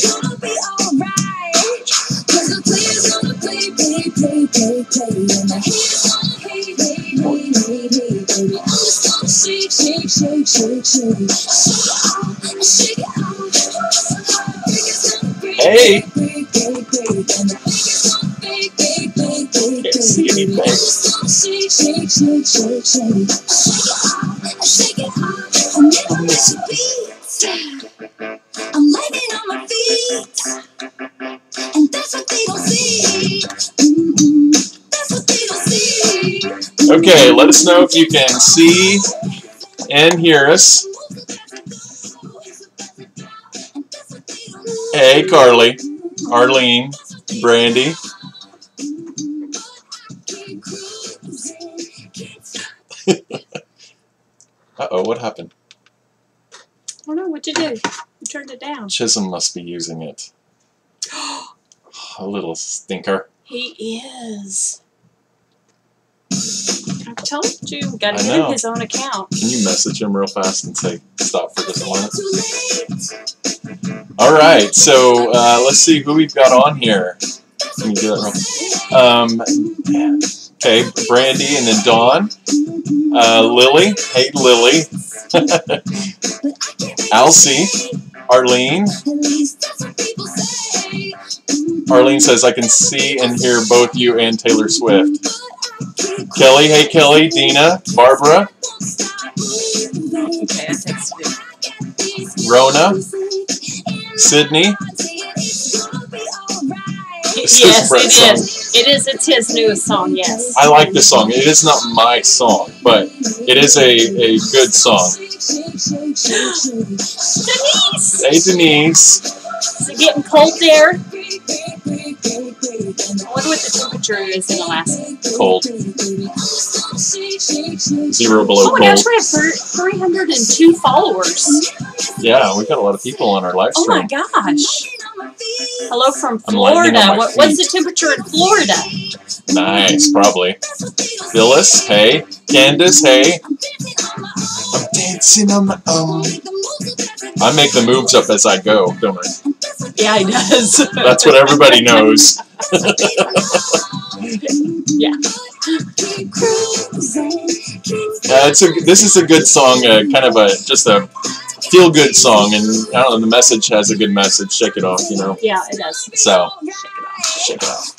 gonna be alright. 'Cause the players gonna play. And the haters gonna hate. Baby, I'm just gonna shake. Shake it off. Hey! And the haters gonna break. Can't see anything. I'm just gonna shake it off. I'm never miss a beat. I'm lightning on my feet. And that's what they don't see. That's what they don't see. Okay, let us know if you can see and hear us. Hey, Carly, Arlene, Brandy. Uh-oh, what happened? I don't know. What'd you do? You turned it down. Chisholm must be using it. A little stinker. He is. I told you, got I to get know. him his own account. Can you message him real fast and say stop for just a minute? All right, so let's see who we've got on here. Can you do that real? Okay, Brandy and then Dawn. Lily. Hey, Lily. Alcie. Arlene. Arlene says, I can see and hear both you and Taylor Swift. Kelly. Hey, Kelly. Dina. Barbara. Okay, I texted you. Rona. Sydney. This is Yes, Brett's it song. is. It is. It's his newest song, yes. I like this song. It is not my song, but it is a good song. Denise! Hey, Denise. Is it getting cold there? I wonder what the temperature is in Alaska. Cold. 0 below Oh my cold. gosh, we have 302 followers. Yeah, we've got a lot of people on our live Oh my stream. gosh. Hello from I'm lightning Florida. on my What's the feet. temperature in Florida? Nice, probably. Phyllis, hey. Candace, hey. I'm dancing on my own. I make the moves up as I go, don't I? Yeah, he does. That's what everybody knows. Yeah. This is a good song, kind of just a feel-good song, and I don't know, the message has a good message. Shake it off, you know. Yeah, it does. So, shake it off.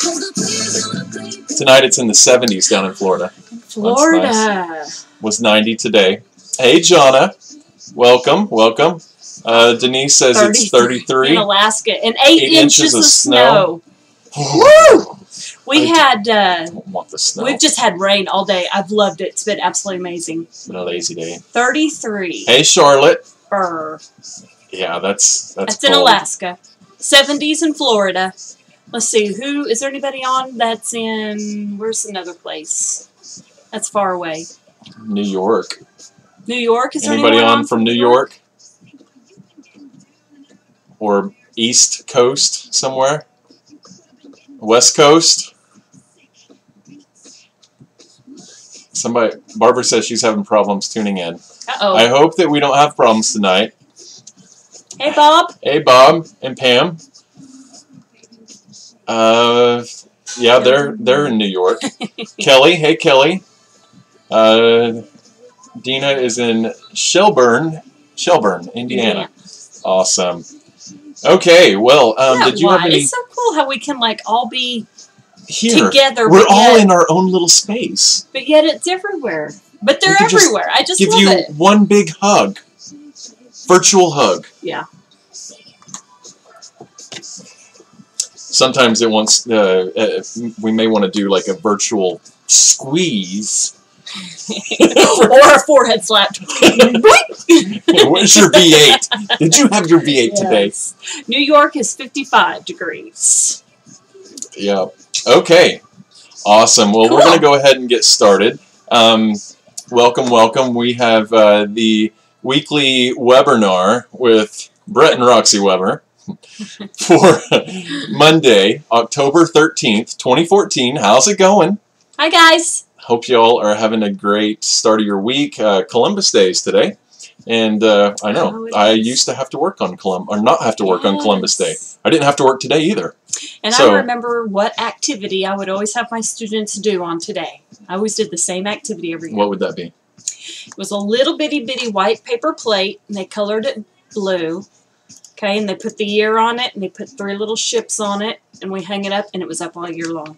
Tonight it's in the 70s down in Florida. Florida. Nice. Was 90 today. Hey, Jonna. Welcome. Denise says it's 33. In Alaska. And 8 inches of snow. Woo! We I had, don't want the snow. we've just had rain all day. I've loved it. It's been absolutely amazing. It's been a lazy day. 33. Hey, Charlotte. Brr. Yeah, that's That's in cold. Alaska. 70s in Florida. Let's see, is there anybody on that's in, where's another place? That's far away. New York. New York? Is there Anybody anyone on from New York? Or East Coast somewhere? West Coast? Somebody, Barbara says she's having problems tuning in. Uh-oh. I hope that we don't have problems tonight. Hey, Bob. Hey, Bob and Pam. Yeah, they're in New York. Kelly, hey, Kelly. Dina is in Shelburne, Indiana. Awesome. Okay, well, did you have any... It's so cool how we can, like, all be here together. We're but all yet, in our own little space. But yet it's everywhere. But they're We could just everywhere. I just Give love you it. one big hug. Virtual hug. Yeah. Sometimes it wants, we may want to do like a virtual squeeze. Or a forehead slap. Where's your V8? Did you have your V8 today? Yes. New York is 55 degrees. Yeah. Okay. Awesome. Well, Cool. we're going to go ahead and get started. Welcome. We have the weekly webinar with Brett and Roxy Weber for Monday, October 13th, 2014. How's it going? Hi, guys. Hope you all are having a great start of your week. Columbus Day is today. And I know Oh, it I is. used to have to work on not have to work on Columbus Day. Yes. I didn't have to work today either. And So- I remember what activity I would always have my students do on today. I always did the same activity every year. What would that be? It was a little bitty white paper plate, and they colored it blue. Okay, and they put the year on it, and they put 3 little ships on it, and we hung it up, and it was up all year long.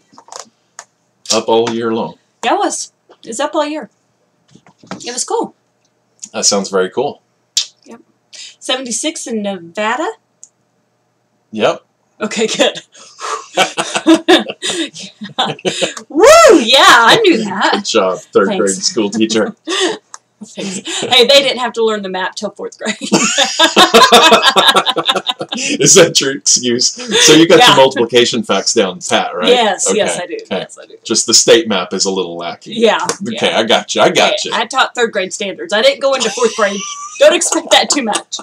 Up all year long. Yeah, it was. It was up all year. It was cool. That sounds very cool. 76 in Nevada. Yep. Okay, good. Woo! Yeah, I knew that. Good job, third grade Thanks. school teacher. Thanks. Hey, they didn't have to learn the map till 4th grade. Is that your excuse? So you got Yeah. your multiplication facts down pat, right? Yes, Okay, yes, I do. okay. Yes, I do. Just the state map is a little lacking. Yeah. Okay, yeah. I got you. I got you. I taught 3rd grade standards. I didn't go into 4th grade. Don't expect that too much.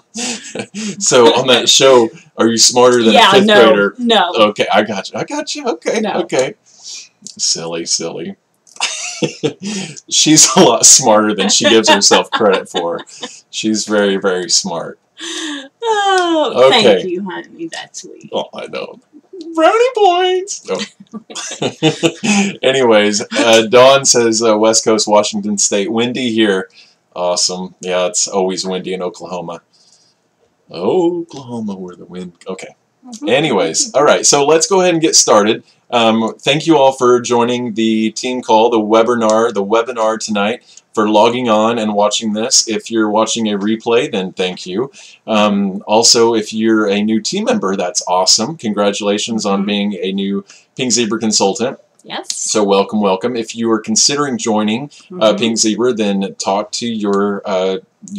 So on that show, are you smarter than a Yeah, fifth no, grader? no. Okay, I got you. I got you. Okay, No. okay. Silly, silly. She's a lot smarter than she gives herself credit for. She's very, very smart. Oh, Okay. thank you, honey. That's sweet. Oh, I know. Brownie points. Oh. Anyways, Dawn says West Coast, Washington State. Windy here. Awesome. Yeah, it's always windy in Oklahoma. Oklahoma, where the wind. Okay. Anyways, all right. So let's go ahead and get started. Thank you all for joining the team call, the webinar tonight, for logging on and watching this. If you're watching a replay, then thank you. Also, if you're a new team member, that's awesome. Congratulations on being a new Pink Zebra consultant. Yes. So welcome, welcome. If you are considering joining Pink Zebra, then talk to your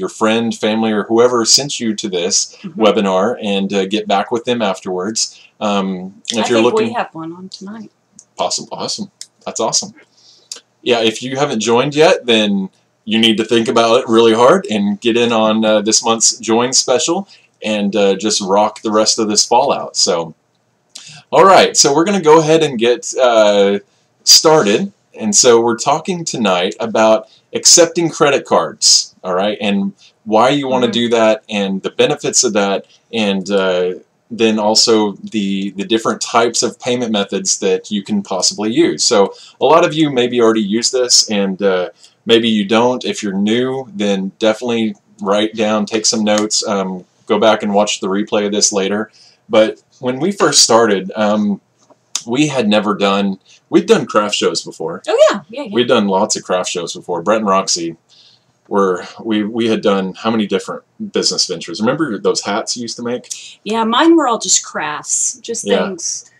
friend, family, or whoever sent you to this webinar, and get back with them afterwards. If I you're think looking, we have one on tonight. awesome. That's awesome. Yeah, if you haven't joined yet, then you need to think about it really hard and get in on this month's Join Special and just rock the rest of this fall out. So, all right, so we're going to go ahead and get started. And so we're talking tonight about accepting credit cards, all right, and why you want to do that and the benefits of that, and then also the different types of payment methods that you can possibly use. So a lot of you maybe already use this, and maybe you don't. If you're new, then definitely write down, take some notes, go back and watch the replay of this later. But when we first started, we had never done, we'd done craft shows before. Oh, yeah. We'd done lots of craft shows before. Brett and Roxy we had done how many different business ventures? Remember those hats you used to make? Yeah, mine were all just crafts, just Yeah. things.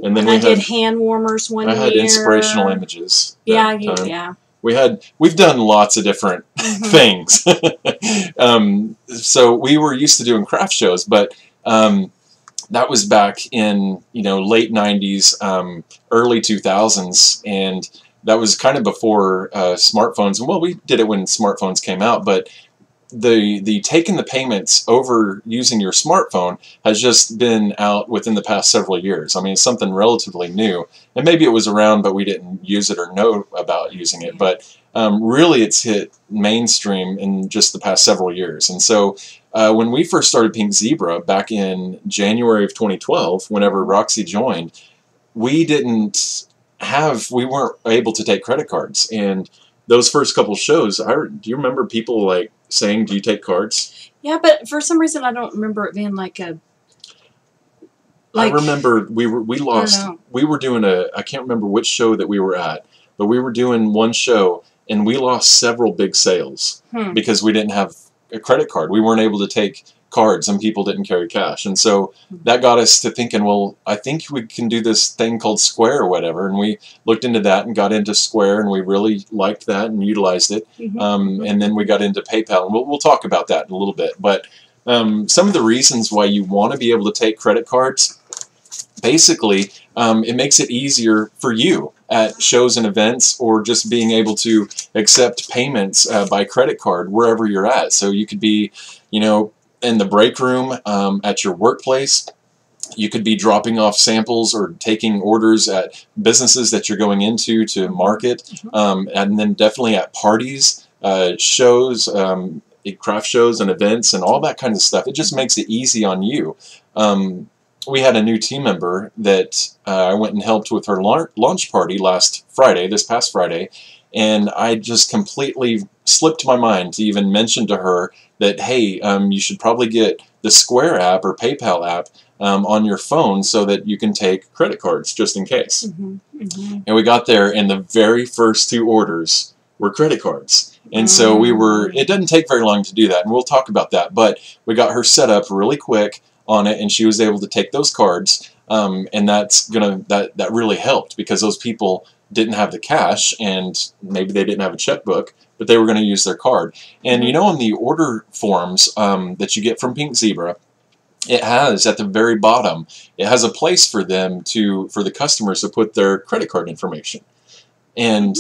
And then I did hand warmers one I year. had inspirational images. that time. Yeah. We've done lots of different things. So we were used to doing craft shows, but that was back in late 90s, early 2000s, and that was kind of before smartphones. Well, we did it when smartphones came out, but the taking the payments over using your smartphone has just been out within the past several years. I mean, it's something relatively new, and maybe it was around, but we didn't use it or know about using it. But really, it's hit mainstream in just the past several years. And so when we first started Pink Zebra back in January of 2012, whenever Roxy joined, we weren't able to take credit cards. And those first couple shows, do you remember people like saying, "Do you take cards?" Yeah, but for some reason I don't remember it being like a. I remember we lost. know. We were doing I can't remember which show that we were at, but we were doing one show and we lost several big sales because we didn't have a credit card. We weren't able to take cards and people didn't carry cash. And so that got us to thinking, well, I think we can do this thing called Square or whatever. And we looked into that and got into Square, and we really liked that and utilized it. And then we got into PayPal, and we'll talk about that in a little bit. But some of the reasons why you want to be able to take credit cards, basically, it makes it easier for you at shows and events, or just being able to accept payments by credit card wherever you're at. So you could be, in the break room at your workplace. You could be dropping off samples or taking orders at businesses that you're going into to market, and then definitely at parties, shows, craft shows and events and all that kind of stuff. It just makes it easy on you. We had a new team member that I went and helped with her launch party this past Friday, and I just completely slipped my mind to even mention to her that, hey, you should probably get the Square app or PayPal app on your phone so that you can take credit cards just in case. And we got there, and the very first 2 orders were credit cards. And so it doesn't take very long to do that, and we'll talk about that, but we got her set up really quick on it, and she was able to take those cards, and that really helped, because those people didn't have the cash, and maybe they didn't have a checkbook, but they were going to use their card. And you know, on the order forms that you get from Pink Zebra, it has at the very bottom, it has a place for the customers to put their credit card information. And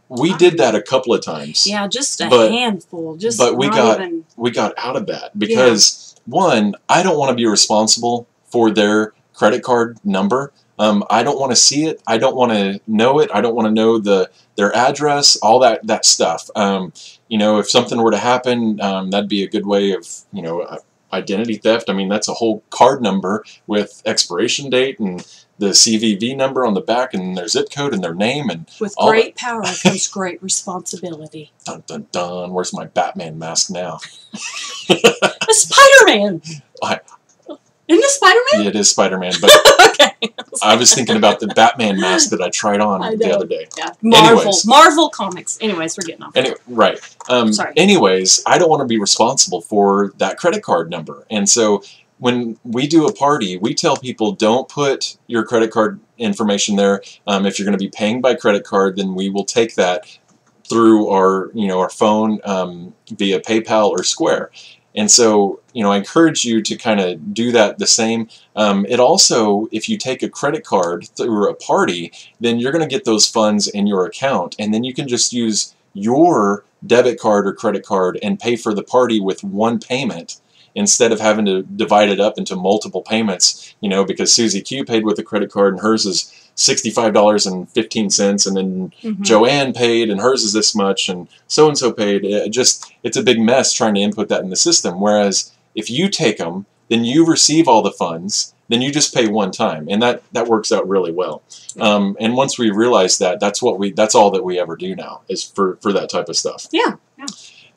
we did that a couple of times. Yeah, just a handful. But we got out of that because, one, I don't want to be responsible for their credit card number. I don't want to see it. I don't want to know it. I don't want to know their address, all that stuff. You know, if something were to happen, that'd be a good way of, you know, identity theft. I mean, that's a whole card number with expiration date and the CVV number on the back, and their zip code and their name, and with great power comes great responsibility. Dun dun dun. Where's my Batman mask now? A Spider-Man. Isn't it Spider-Man? Yeah, it is Spider-Man, but okay. I was thinking about the Batman mask that I tried on the other day. Yeah, Anyways. Marvel Comics. Anyways, we're getting off. Right. Sorry. Anyways, I don't want to be responsible for that credit card number, and so when we do a party, we tell people, don't put your credit card information there. If you're going to be paying by credit card, then we will take that through our phone via PayPal or Square. And so, you know, I encourage you to kind of do that the same. It also, if you take a credit card through a party, then you're going to get those funds in your account, and then you can just use your debit card or credit card and pay for the party with one payment, instead of having to divide it up into multiple payments, you know, because Susie Q paid with a credit card and hers is $65.15, and then Joanne paid and hers is this much, and so paid. It's a big mess trying to input that in the system. Whereas if you take them, then you receive all the funds, then you just pay one time, and that works out really well. And once we realize that, that's all that we ever do now, is for that type of stuff. Yeah.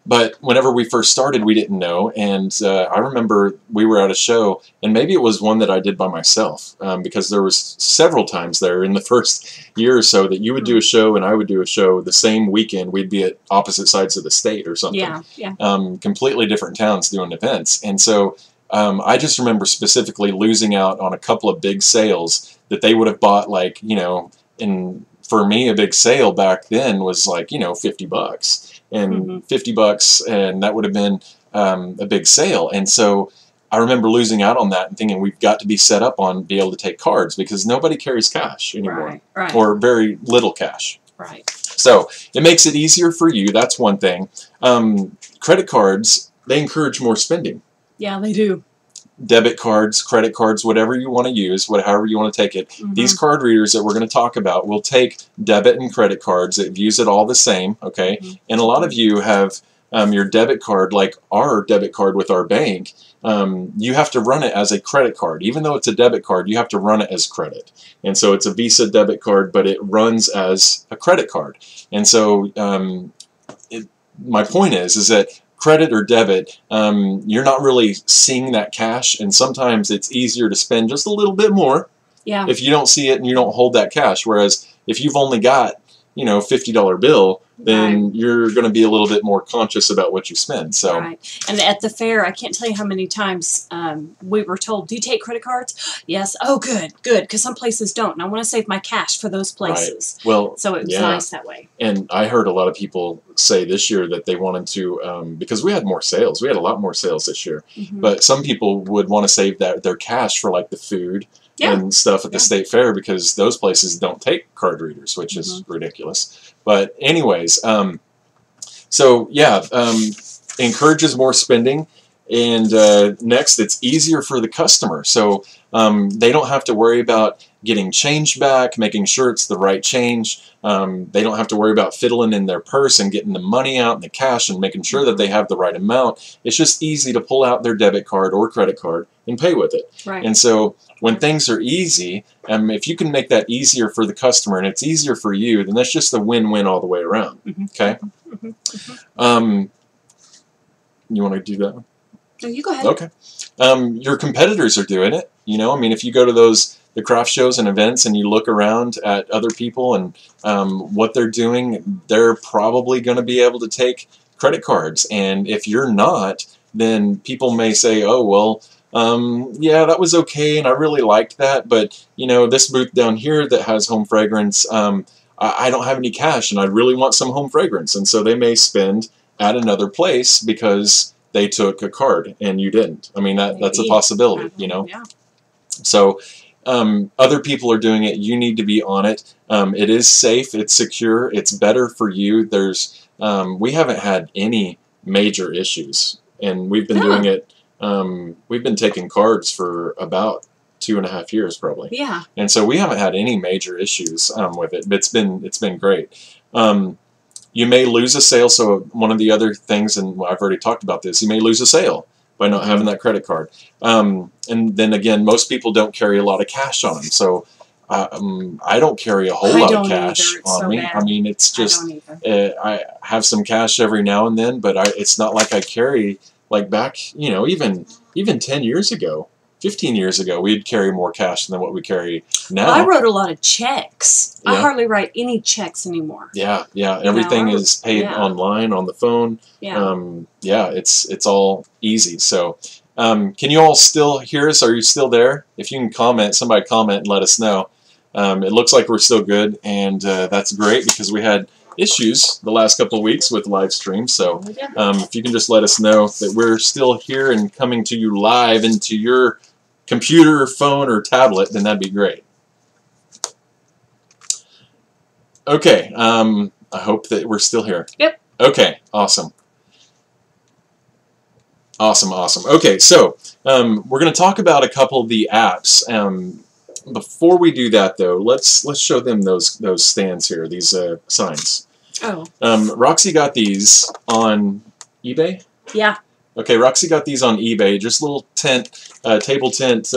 But whenever we first started, we didn't know, and I remember we were at a show, and maybe it was one that I did by myself, because there was several times there in the first year or so that you would do a show and I would do a show the same weekend. We'd be at opposite sides of the state or something. Yeah. Completely different towns doing events. And so I just remember specifically losing out on a couple of big sales that they would have bought, like, you know, and for me, a big sale back then was like, you know, $50. And $50, and that would have been a big sale. And so I remember losing out on that and thinking we've got to be set up on be able to take cards, because nobody carries cash anymore, right. or very little cash. Right. So it makes it easier for you. That's one thing. Credit cards, they encourage more spending. Yeah, they do. Debit cards, credit cards, whatever you want to use, however you want to take it. These card readers that we're going to talk about will take debit and credit cards that use it all the same, okay? And a lot of you have your debit card, like our debit card with our bank, you have to run it as a credit card. Even though it's a debit card, you have to run it as credit. And so it's a Visa debit card, but it runs as a credit card. And so my point is that credit or debit, you're not really seeing that cash, and sometimes it's easier to spend just a little bit more if you don't see it and you don't hold that cash. Whereas if you've only got, you know, $50 bill, then you're going to be a little bit more conscious about what you spend. So, and at the fair, I can't tell you how many times we were told, "Do you take credit cards?" Yes. Oh, good, because some places don't, and I want to save my cash for those places. Well, so it was nice that way. And I heard a lot of people say this year that they wanted to, because we had more sales. We had a lot more sales this year, but some people would want to save their cash for like the food and stuff at the state fair, because those places don't take card readers, which is ridiculous. But anyways, encourages more spending. And next, it's easier for the customer. So They don't have to worry about getting change back, making sure it's the right change. They don't have to worry about fiddling in their purse and getting the money out and the cash and making sure that they have the right amount. It's just easy to pull out their debit card or credit card and pay with it. Right. And so when things are easy, if you can make that easier for the customer and it's easier for you, then that's just a win-win all the way around. Okay? You want to do that one? No, you go ahead. Okay. Your competitors are doing it. You know, I mean, if you go to the craft shows and events and you look around at other people and what they're doing, they're probably going to be able to take credit cards. And if you're not, then people may say, oh, well, yeah, that was okay, and I really liked that, but, you know, this booth down here that has home fragrance, I don't have any cash, and I really want some home fragrance. And so they may spend at another place because they took a card and you didn't. I mean, that's a possibility, you know. Yeah. So other people are doing it. You need to be on it. It is safe. It's secure. It's better for you. We haven't had any major issues, and we've been doing it. We've been taking cards for about 2.5 years probably. Yeah. And so we haven't had any major issues with it. But it's been great. You may lose a sale. So one of the other things, and I've already talked about this, you may lose a sale by not having that credit card. And then again, most people don't carry a lot of cash on them. So I don't carry a whole lot of cash on me. Bad. I mean, it's just I have some cash every now and then, but it's not like I carry like back, you know, even 10 years ago. 15 years ago, we'd carry more cash than what we carry now. Well, I wrote a lot of checks. Yeah. I hardly write any checks anymore. Yeah, yeah. Everything is paid online on the phone. Yeah. Yeah, it's all easy. So, can you all still hear us? Are you still there? If you can comment, somebody comment and let us know. It looks like we're still good, and that's great because we had issues the last couple of weeks with live stream. So, if you can just let us know that we're still here and coming to you live into your computer, phone, or tablet, then that'd be great. Okay, I hope that we're still here. Yep. Okay, awesome. Awesome. Okay, so we're going to talk about a couple of the apps. Before we do that, though, let's show them those stands here, these signs. Oh. Roxy got these on eBay? Yeah. Okay, Roxy got these on eBay, just little table tent,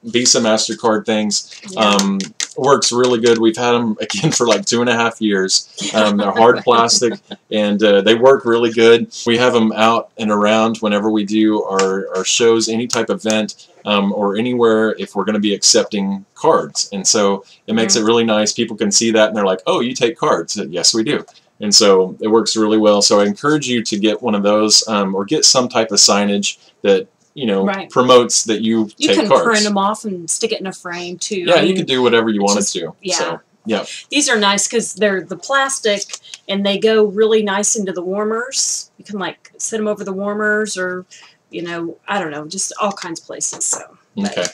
Visa, MasterCard things. Yeah. Works really good. We've had them, again, for like 2.5 years. They're hard plastic, and they work really good. We have them out and around whenever we do our shows, any type of event, or anywhere if we're going to be accepting cards. And so it makes it really nice. People can see that, and they're like, oh, you take cards? Yes, we do. And so it works really well. So I encourage you to get one of those, or get some type of signage that, you know, promotes that you take cards. You can print them off and stick it in a frame, too. Yeah, I mean, you can do whatever you wanted to. Yeah. So, yeah. These are nice because they're the plastic, and they go really nice into the warmers. You can, like, set them over the warmers or, you know, I don't know, just all kinds of places. So. Okay.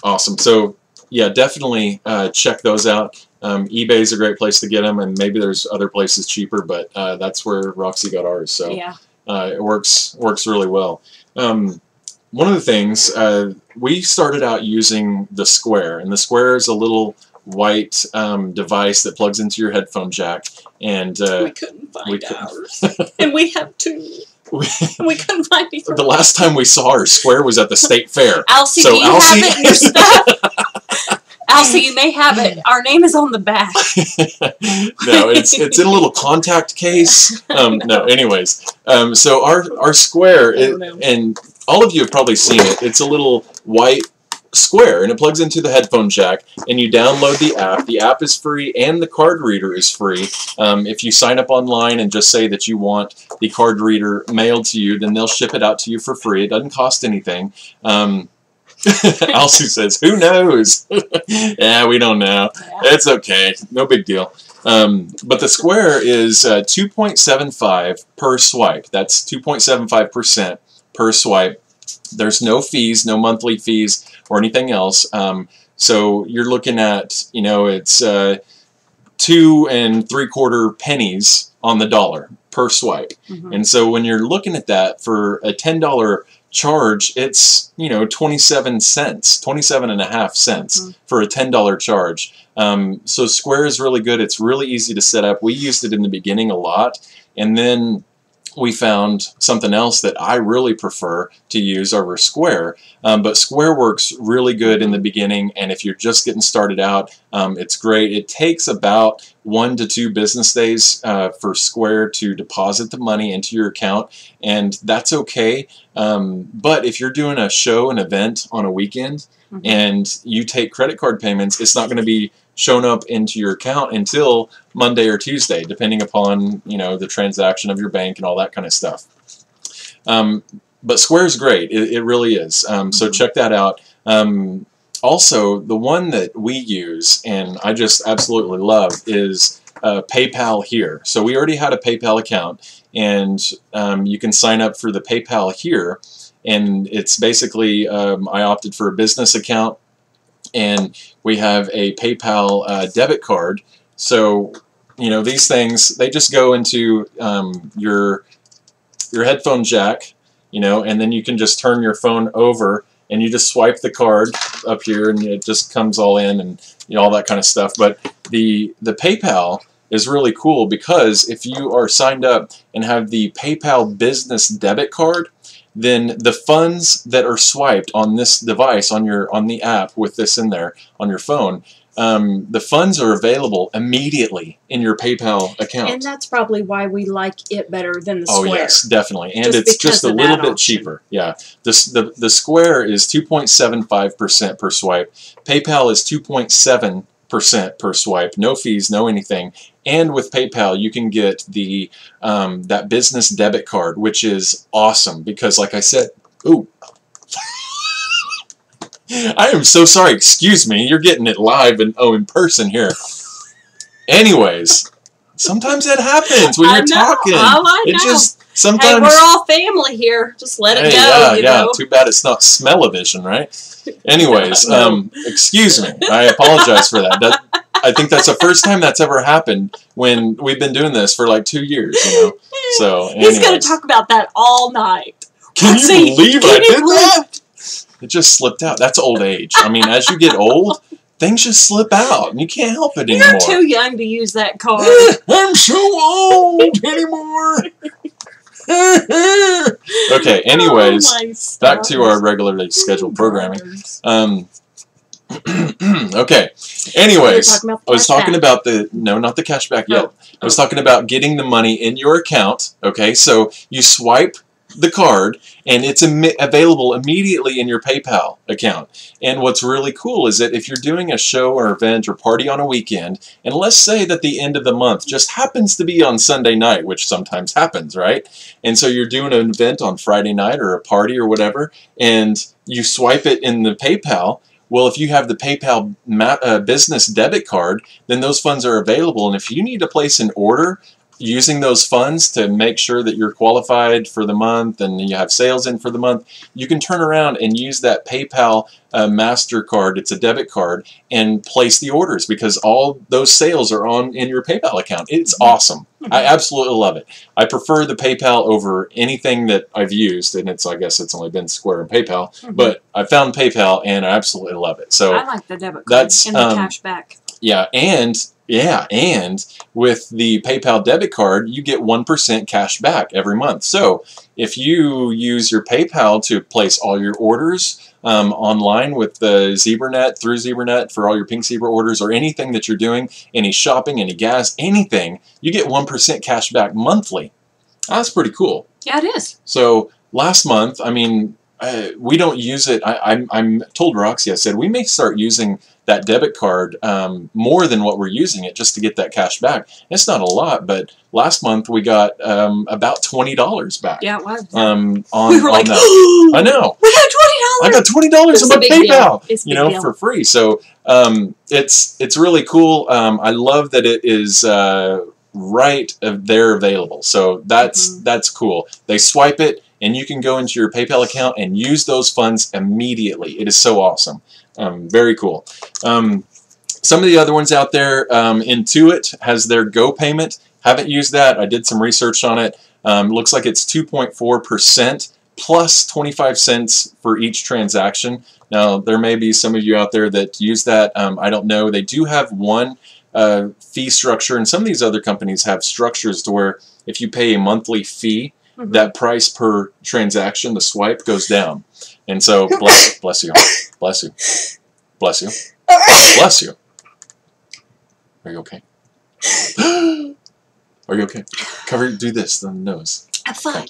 Awesome. So, yeah, definitely check those out. eBay is a great place to get them, and maybe there's other places cheaper, but that's where Roxy got ours. So yeah. It works really well. One of the things, we started out using the Square, and the Square is a little white device that plugs into your headphone jack. And we couldn't find ours, and we have two. We couldn't find either. The last time we saw our Square was at the state fair. Alcy, so do you have it in your stuff? Alcy, you may have it. Our name is on the back. No, it's in a little contact case. No, anyways. So our Square, and all of you have probably seen it. It's a little white Square, and it plugs into the headphone jack, and you download the app. The app is free, and the card reader is free. If you sign up online and just say that you want the card reader mailed to you, then they'll ship it out to you for free. It doesn't cost anything. Alcy says, who knows? Yeah, we don't know. Yeah. It's okay. No big deal. But the Square is 2.75 per swipe. That's 2.75% per swipe. There's no fees, no monthly fees or anything else. So you're looking at, you know, it's 2 3/4 pennies on the dollar per swipe. And so when you're looking at that for a $10 charge, it's 27 cents, 27.5 cents for a $10 charge. So Square is really good. It's really easy to set up. We used it in the beginning a lot, and then we found something else that I really prefer to use over Square. But Square works really good in the beginning, and if you're just getting started out, it's great. It takes about 1 to 2 business days for Square to deposit the money into your account, and that's okay. But if you're doing a show, an event on a weekend, and you take credit card payments, it's not going to be shown up into your account until Monday or Tuesday, depending upon the transaction of your bank and all that kind of stuff. But Square's great. It really is. So check that out. Also, the one that we use and I just absolutely love is PayPal Here. So we already had a PayPal account, and you can sign up for the PayPal Here, and it's basically I opted for a business account, and we have a PayPal debit card. So these things, they just go into your headphone jack, and then you can just turn your phone over and you just swipe the card up here, and it just comes all in, and all that kind of stuff. But the PayPal is really cool, because if you are signed up and have the PayPal business debit card, then the funds that are swiped on this device, on the app with this in there on your phone, the funds are available immediately in your PayPal account. And that's probably why we like it better than the Oh Square. yes, definitely, and Just it's just because a of little that bit option. cheaper. Yeah, the Square is 2.75% per swipe. PayPal is 2.7% per swipe. No fees, no anything. And with PayPal, you can get the that business debit card, which is awesome because, like I said, ooh. I am so sorry. Excuse me. You're getting it live and in person here. Anyways, sometimes that happens when I you're know. talking. Oh, I It know. just Hey, sometimes. we're all family here. Just let it go, yeah. Too bad it's not smell-o-vision, right? Anyways, No. excuse me. I apologize for that. I think that's the first time that's ever happened when we've been doing this for like 2 years. So anyways. He's going to talk about that all night. Can you See, believe can I you did that? It just slipped out. That's old age. I mean, as you get old, things just slip out, and you can't help it anymore. You're too young to use that card. I'm so old anymore. Okay, anyways, Oh, my back to our stars. regularly scheduled programming. Stars. Okay, We were anyways, talking about the I was talking cashback. about not the cashback yet. Oh. I was talking about getting the money in your account. Okay, so you swipe the card, and it's available immediately in your PayPal account. And what's really cool is that if you're doing a show or event or party on a weekend, and let's say that the end of the month just happens to be on Sunday night, which sometimes happens, right? And so you're doing an event on Friday night or a party or whatever, and you swipe it in the PayPal. Well, if you have the PayPal business debit card, then those funds are available. And if you need to place an order using those funds to make sure that you're qualified for the month and you have sales in for the month, you can turn around and use that PayPal MasterCard, it's a debit card, and place the orders because all those sales are in your PayPal account. It's awesome. I absolutely love it. I prefer the PayPal over anything that I've used, and I guess it's only been Square and PayPal, but I found PayPal and I absolutely love it. So I like the debit card that's, and the cashback. yeah, and with the PayPal debit card, you get 1% cash back every month. So if you use your PayPal to place all your orders online with the ZebraNet, through ZebraNet for all your Pink Zebra orders or anything that you're doing, any shopping, any gas, anything, you get 1% cash back monthly. That's pretty cool. Yeah, it is. So last month, I mean, we don't use it. I told Roxy, I said, we may start using that debit card more than what we're using it just to get that cash back. It's not a lot, but last month we got about $20 back. Yeah, it was. On we were like, that. I know. We got $20. I got $20 It's on a my big deal. PayPal, It's a big deal. for free. So it's really cool. I love that it is right there available. So that's cool. They swipe it, and you can go into your PayPal account and use those funds immediately. It is so awesome. Very cool. Some of the other ones out there, Intuit has their Go payment. Haven't used that. I did some research on it. Looks like it's 2.4% plus 25 cents for each transaction. Now, there may be some of you out there that use that. I don't know. They do have one fee structure, and some of these other companies have structures to where if you pay a monthly fee, that price per transaction, the swipe, goes down. And so, bless you, bless you, bless you, bless you. Are you okay? Are you okay? Do this on the nose. I'm fine.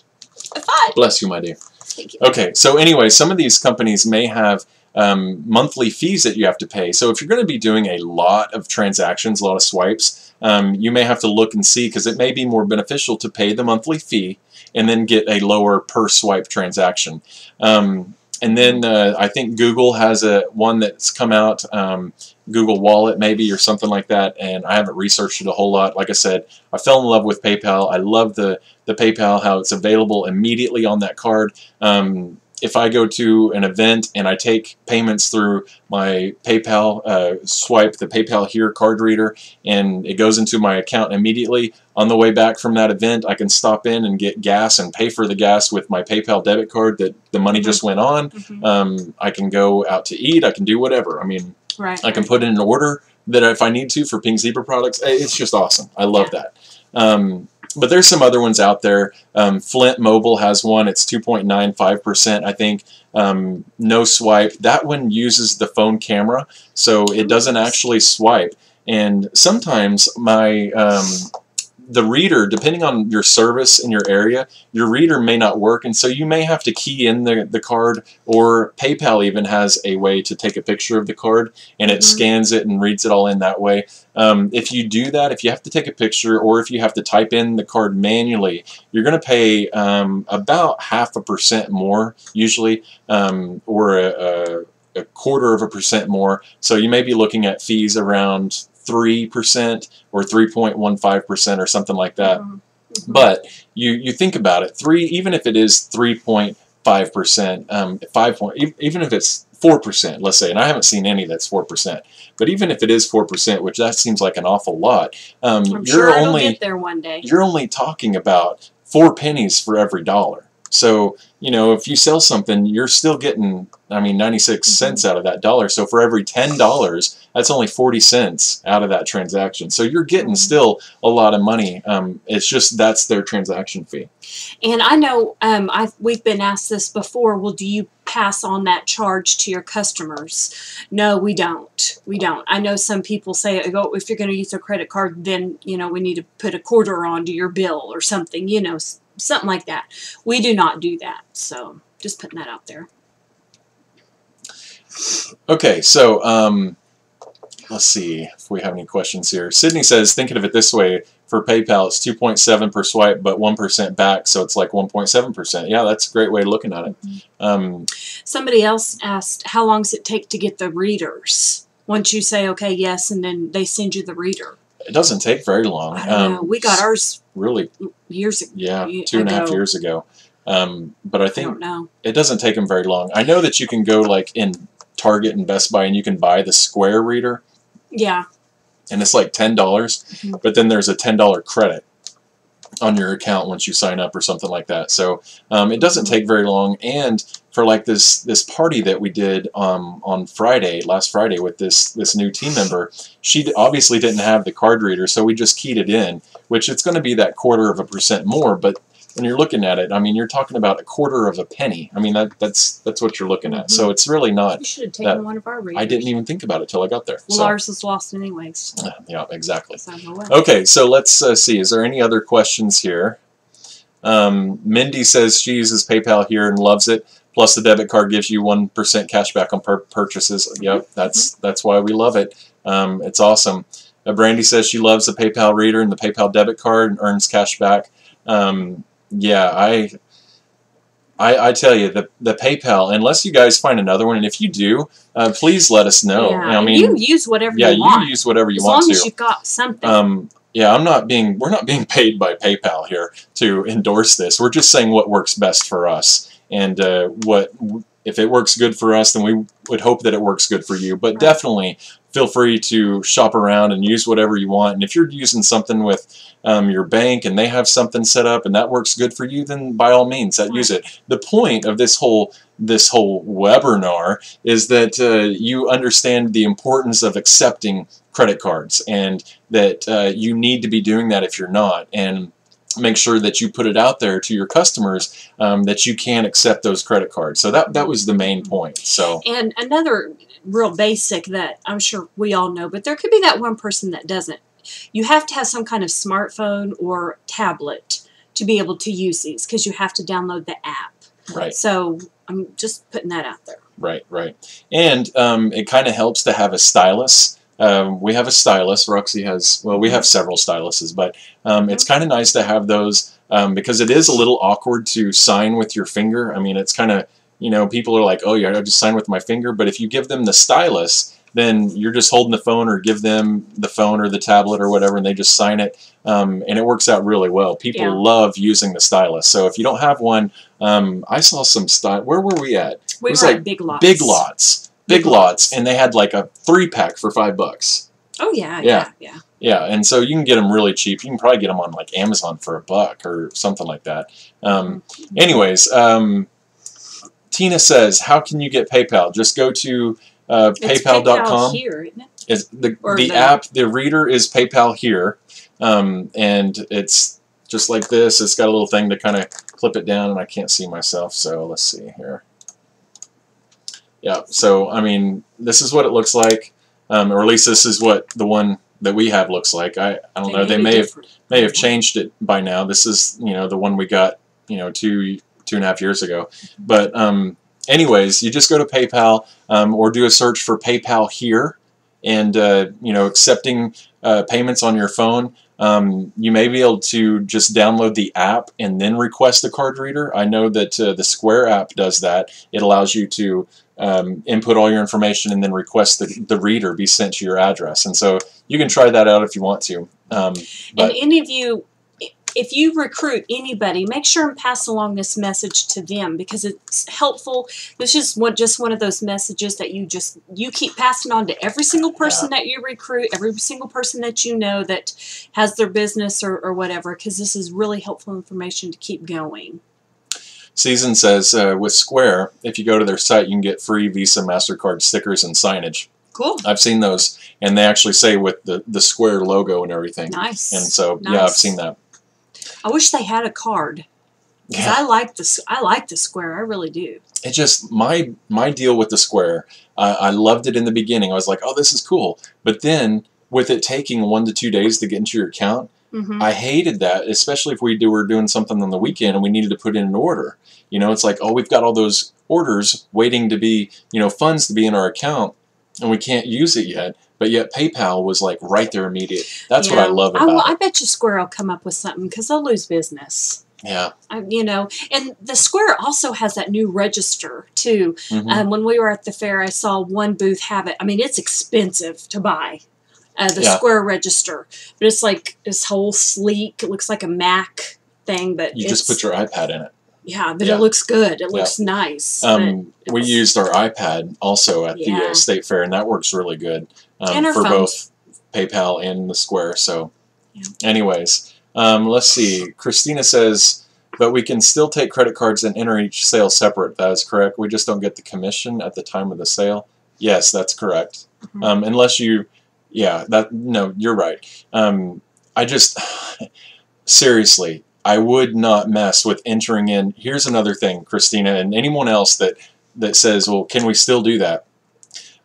I'm fine. Bless you, my dear. Thank you. Okay, so anyway, some of these companies may have monthly fees that you have to pay. So if you're going to be doing a lot of transactions, a lot of swipes, you may have to look and see, because it may be more beneficial to pay the monthly fee and then get a lower per swipe transaction. And then I think Google has one that's come out, Google Wallet maybe, or something like that, and I haven't researched it a whole lot. Like I said, I fell in love with PayPal. I love the PayPal, how it's available immediately on that card. If I go to an event and I take payments through my PayPal swipe, the PayPal Here card reader, and it goes into my account immediately, on the way back from that event, I can stop in and get gas and pay for the gas with my PayPal debit card that the money just went on. I can go out to eat. I can do whatever. I mean, I can put in an order that if I need to for Pink Zebra products. It's just awesome. I love that. But there's some other ones out there. Flint Mobile has one. It's 2.95%, I think. No swipe. That one uses the phone camera, so it doesn't actually swipe. And sometimes the reader, depending on your service in your area, your reader may not work, and so you may have to key in the card, or PayPal even has a way to take a picture of the card, and it scans it and reads it all in that way. If you do that, if you have to take a picture, or if you have to type in the card manually, you're going to pay about 0.5% more, usually, or a 0.25% more. So you may be looking at fees around 3% or 3.15% or something like that. But you think about it, even if it is 3.5%, even if it's 4%, let's say, and I haven't seen any that's 4%, but even if it is 4%, which that seems like an awful lot, I'm sure it'll get there one day. You're only talking about 4 pennies for every dollar. So, you know, if you sell something, you're still getting, I mean, 96 cents out of that dollar. So for every $10, that's only 40 cents out of that transaction. So you're getting still a lot of money. It's just that's their transaction fee. And I know we've been asked this before. Well, do you pass on that charge to your customers? No, we don't. We don't. I know some people say, oh, if you're going to use a credit card, then, you know, we need to put a quarter onto your bill or something, you know, something like that. We do not do that. So just putting that out there. Okay, so let's see if we have any questions here. Sydney says, thinking of it this way, for PayPal, it's 2.7 per swipe, but 1% back, so it's like 1.7%. Yeah, that's a great way of looking at it. Somebody else asked, how long does it take to get the readers? Once you say, okay, yes, and then they send you the reader. It doesn't take very long. I don't know. We got ours really years ago. Yeah, 2.5 years ago. But I think I don't know. It doesn't take them very long. I know that you can go like in Target and Best Buy and you can buy the Square reader. Yeah. And it's like $10, but then there's a $10 credit on your account once you sign up or something like that. So it doesn't take very long. And for like this party that we did on last Friday with this new team member, she obviously didn't have the card reader, so we just keyed it in, which it's going to be that 0.25% more, but when you're looking at it, I mean, you're talking about 0.25 penny. I mean, that's what you're looking at. So it's really not. You should have taken one of our readers. I didn't even think about it till I got there. Well, ours was lost anyways. Yeah, exactly. Okay, so let's see. Is there any other questions here? Mindy says she uses PayPal here and loves it. Plus, the debit card gives you 1% cash back on purchases. Yep, that's why we love it. It's awesome. Brandy says she loves the PayPal reader and the PayPal debit card and earns cash back. Yeah, I tell you, the PayPal, unless you guys find another one, and if you do, please let us know. Yeah, I mean, you use whatever you want. Yeah, you use whatever you want to. As long as you've got something. Yeah, we're not being paid by PayPal here to endorse this. We're just saying what works best for us and what if it works good for us, then we would hope that it works good for you. But definitely feel free to shop around and use whatever you want. And if you're using something with your bank and they have something set up and that works good for you, then by all means, use it. The point of this whole webinar is that you understand the importance of accepting credit cards, and that you need to be doing that if you're not, and make sure that you put it out there to your customers that you can accept those credit cards. So that was the main point. So, and another real basic that I'm sure we all know, but there could be that one person that doesn't. You have to have some kind of smartphone or tablet to be able to use these, because you have to download the app. Right. So I'm just putting that out there. Right. And it kind of helps to have a stylus. We have a stylus. Roxy has, well, we have several styluses, but it's kind of nice to have those because it is a little awkward to sign with your finger. I mean, it's kind of, people are like, oh yeah, I just sign with my finger. But if you give them the stylus, then you're just holding the phone, or give them the phone or the tablet or whatever, and they just sign it. And it works out really well. People love using the stylus. So if you don't have one, I saw some where were we at? We were at Big Lots. Big Lots, and they had like a 3-pack for $5. Oh yeah. Yeah, and so you can get them really cheap. You can probably get them on like Amazon for $1 or something like that. Anyways, Tina says, how can you get PayPal? Just go to PayPal.com. Here, isn't it? Is the app, the reader is PayPal here, and it's just like this. It's got a little thing to kind of clip it down, and I can't see myself, so let's see here. Yeah, so I mean, this is what it looks like, or at least this is what the one that we have looks like. I don't know. They may have changed it by now. This is the one we got 2.5 years ago. But anyways, you just go to PayPal or do a search for PayPal here, and accepting payments on your phone. You may be able to just download the app and then request the card reader. I know that the Square app does that. It allows you to input all your information and then request the reader be sent to your address. And so you can try that out if you want to. And any of you, if you recruit anybody, make sure and pass along this message to them, because it's helpful. This is just one of those messages that you keep passing on to every single person that you recruit, every single person that you know that has their business or whatever, because this is really helpful information to keep going. Season says, with Square, if you go to their site, you can get free Visa, MasterCard stickers and signage. Cool. I've seen those, and they actually say with the Square logo and everything. Nice. And so, yeah, I've seen that. I wish they had a card. Because I like the Square. I really do. It just, my deal with the Square, I loved it in the beginning. I was like, oh, this is cool. But then, with it taking 1 to 2 days to get into your account, I hated that, especially if we were doing something on the weekend and we needed to put in an order. It's like, oh, we've got all those orders waiting to be, funds to be in our account, and we can't use it yet. But yet PayPal was like right there immediate. That's what I love about it. I bet you Square will come up with something, because they'll lose business. Yeah. And the Square also has that new register too. When we were at the fair, I saw one booth have it. I mean, it's expensive to buy. The Square register, but it's like this whole sleek. It looks like a Mac thing, but you just put your iPad in it. Yeah, but it looks good. It looks nice. We used our iPad also at the State Fair, and that works really good for both PayPal and the Square. So, anyways, let's see. Christina says, but we can still take credit cards and enter each sale separate. That is correct. We just don't get the commission at the time of the sale. Yes, that's correct. Unless you... Yeah, no, you're right. I just, seriously, I would not mess with entering in. Here's another thing, Christina, and anyone else that says, well, can we still do that?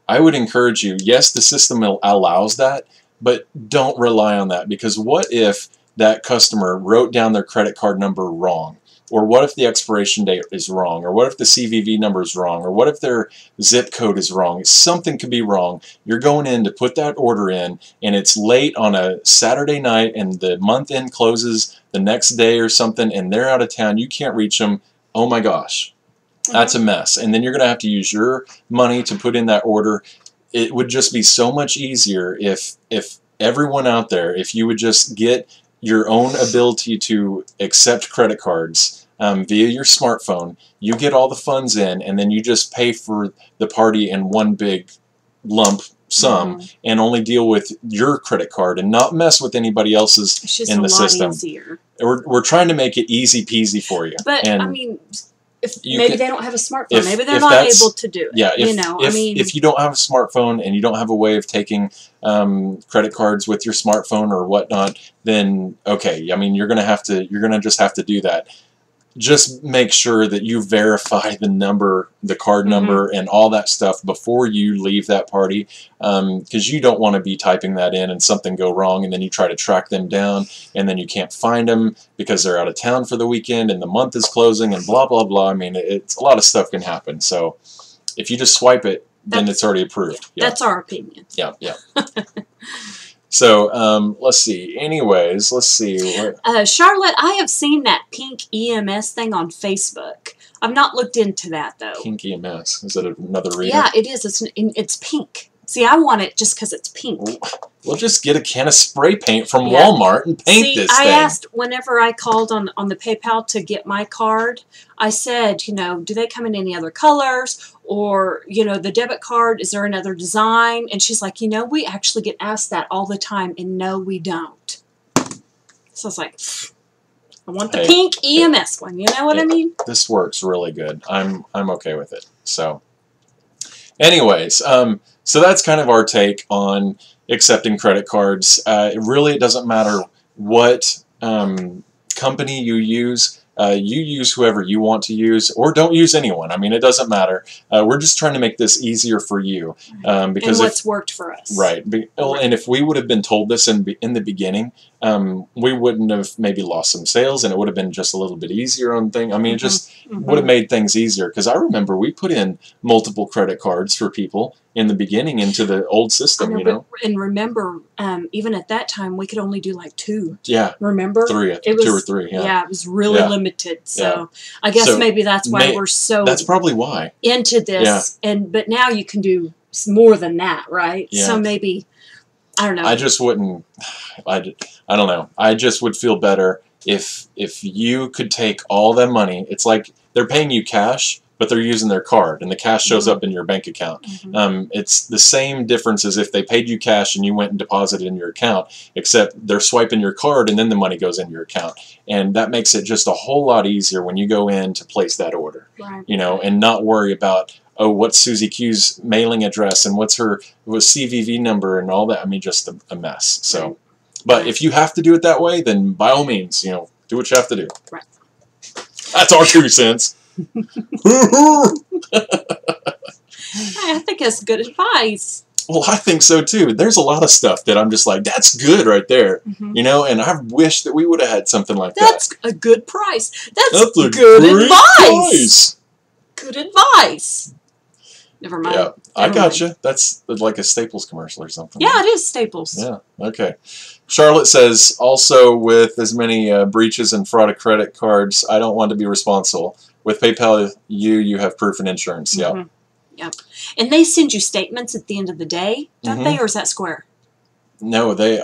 I would encourage you, yes, the system allows that, but don't rely on that, because what if that customer wrote down their credit card number wrong? Or what if the expiration date is wrong? Or what if the CVV number is wrong? Or what if their zip code is wrong? Something could be wrong. You're going in to put that order in, and it's late on a Saturday night, and the month end closes the next day or something, and they're out of town. You can't reach them. Oh my gosh. That's a mess. And then you're going to have to use your money to put in that order. It would just be so much easier if everyone out there, if you would just get your own ability to accept credit cards via your smartphone. You get all the funds in, and then you just pay for the party in one big lump sum and only deal with your credit card and not mess with anybody else's It's just in a the lot system. easier. We're trying to make it easy peasy for you. But and I mean, if you maybe could- they don't have a smartphone, if- maybe they're if not that's- able to do it. Yeah, if, you know, if, I mean, if you don't have a smartphone and you don't have a way of taking credit cards with your smartphone or whatnot, then okay, I mean you're gonna just have to do that. Just make sure that you verify the number, the card number, and all that stuff before you leave that party, because you don't want to be typing that in and something go wrong, and then you try to track them down, and then you can't find them because they're out of town for the weekend, and the month is closing, and blah blah blah. I mean, it's a lot of stuff can happen. So if you just swipe it, then it's already approved. Yeah. that's our opinion. Yeah, yeah. So let's see. Anyways, let's see. Charlotte, I have seen that pink EMS thing on Facebook. I've not looked into that though. Pink EMS. Is it another reader? Yeah, it is. It's pink. See, I want it just because it's pink. We'll just get a can of spray paint from Yeah. Walmart and paint See, this I thing. asked whenever I called on the PayPal to get my card, I said, you know, do they come in any other colors? Or, you know, the debit card, is there another design? And she's like, you know, we actually get asked that all the time, and no, we don't. So I was like, I want the Hey, pink EMS one, you know what I mean? This works really good. I'm okay with it. So, anyways, so that's kind of our take on accepting credit cards. It doesn't matter what company you use. You use whoever you want to use, or don't use anyone. I mean, it doesn't matter. We're just trying to make this easier for you, because and what's worked for us. right. And if we would have been told this in the beginning, we wouldn't have maybe lost some sales, and it would have been just a little bit easier on things. I mean, it just would have made things easier, because I remember we put in multiple credit cards for people in the beginning into the old system. I know, You know, and remember, even at that time, we could only do like 2. yeah, Remember? three, It 2 or was 3. Yeah, it was really Yeah. limited. So Yeah. I guess So maybe that's why may- we're so that's probably why. into this. But now you can do more than that, right? Yeah. So maybe I don't know. I just wouldn't. I don't know. I just would feel better if you could take all that money. It's like they're paying you cash, but they're using their card, and the cash shows up in your bank account. It's the same difference as if they paid you cash and you went and deposited in your account, except they're swiping your card and then the money goes in your account. And that makes it just a whole lot easier when you go in to place that order, Right. you know, and not worry about, oh, what's Susie Q's mailing address and what's her CVV number and all that. I mean, just a mess. So, but if you have to do it that way, then by all means, you know, do what you have to do. Right. That's our 2 cents. I think that's good advice. Well, I think so too. There's a lot of stuff that I'm just like, that's good right there, you know. And I wish that we would have had something like That's a good price. That's that. That's a good great advice. price. Good advice. Never mind. Yeah, I Never gotcha. mind. That's like a Staples commercial or something. Yeah, it is Staples. Yeah. Okay. Charlotte says, also with as many breaches and fraud of credit cards, I don't want to be responsible. With PayPal, you have proof and insurance. Yeah. Mhm. Yep. And they send you statements at the end of the day, don't Mm-hmm. they? Or is that Square? No, they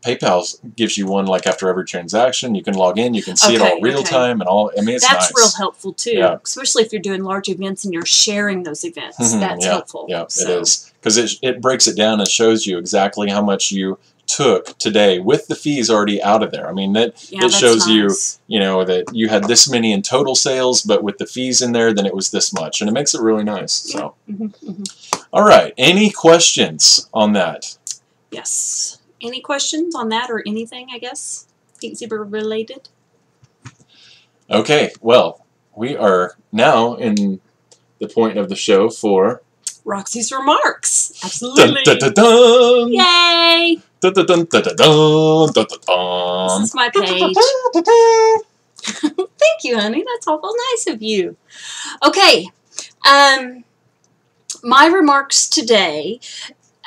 PayPal gives you one like after every transaction. You can log in, you can see it all Okay, real okay. time and all. I mean, it's That's nice. real helpful too, Yeah. especially if you're doing large events and you're sharing those events. Mhm, That's yeah, helpful. Yeah, So, it is, because it breaks it down and shows you exactly how much you took today with the fees already out of there. I mean, yeah, it that's shows nice. you know, that you had this many in total sales, but with the fees in there, then it was this much, and it makes it really nice. So, all right, any questions on that? Yes. Any questions on that or anything? I guess Pink Zebra related. Okay, well, we are now in the point of the show for Roxy's remarks. dun Absolutely. dun dun dun Yay! dun dun dun dun dun dun dun dun. This is my page. Thank you, honey. That's awful nice of you. Okay. My remarks today.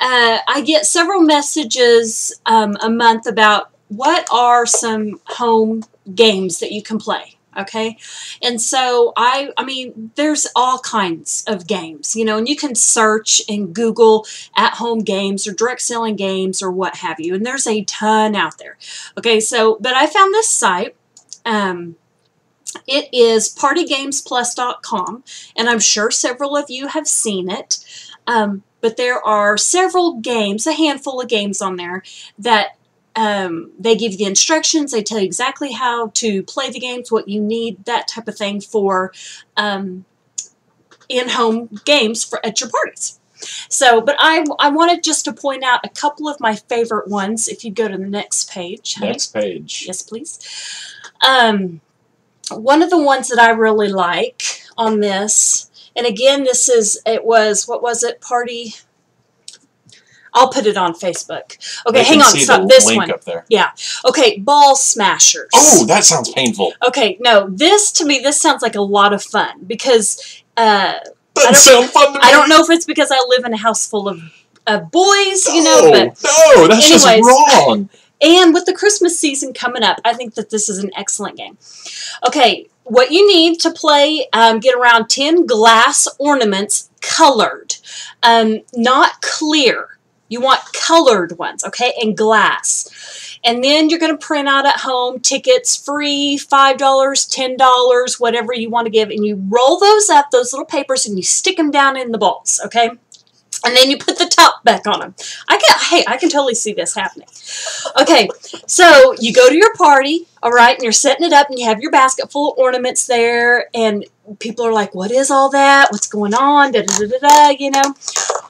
I get several messages a month about what are some home games that you can play. Okay, and so I mean, there's all kinds of games, you know, and you can search and Google at-home games or direct selling games or what have you, and there's a ton out there. Okay, so but I found this site, It is partygamesplus.com, and I'm sure several of you have seen it. But there are several games, a handful of games on there that they give you the instructions. They tell you exactly how to play the games, what you need, that type of thing for in-home games at your parties. So, but I wanted just to point out a couple of my favorite ones. If you go to the next page. Honey. Next page. Yes, please. One of the ones that I really like on this, and again, what was it, Party? I'll put it on Facebook. Okay, hang on, stop this link one. Up there. Yeah. Okay, Ball Smashers. Oh, that sounds painful. Okay, no, to me, this sounds like a lot of fun because Doesn't sound fun to me. I don't know if it's because I live in a house full of boys, but no, that's just wrong. And with the Christmas season coming up, I think that this is an excellent game. Okay, what you need to play, get around 10 glass ornaments, colored, not clear. You want colored ones, okay, and glass. And then you're going to print out at home tickets, free, $5, $10, whatever you want to give, and you roll those up, those little papers, and you stick them down in the balls, okay? And then you put the top back on them. I can totally see this happening. Okay, so you go to your party, all right, and you're setting it up, and you have your basket full of ornaments there, and people are like, what is all that? What's going on? Da-da-da-da-da, you know.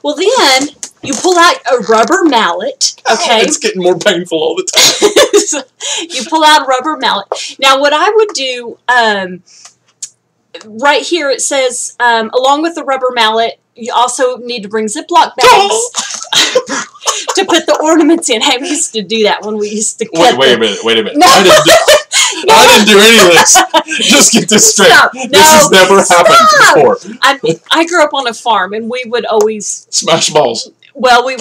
Well, then you pull out a rubber mallet, okay? It's getting more painful all the time. So you pull out a rubber mallet. Now, what I would do, right here it says, along with the rubber mallet, you also need to bring Ziploc bags to put the ornaments in. Hey, we used to do that when we used to cut Wait a minute. No. I didn't do any of this. Just get this straight. Stop. This has never happened before. I grew up on a farm, and we would always smash balls. Well, we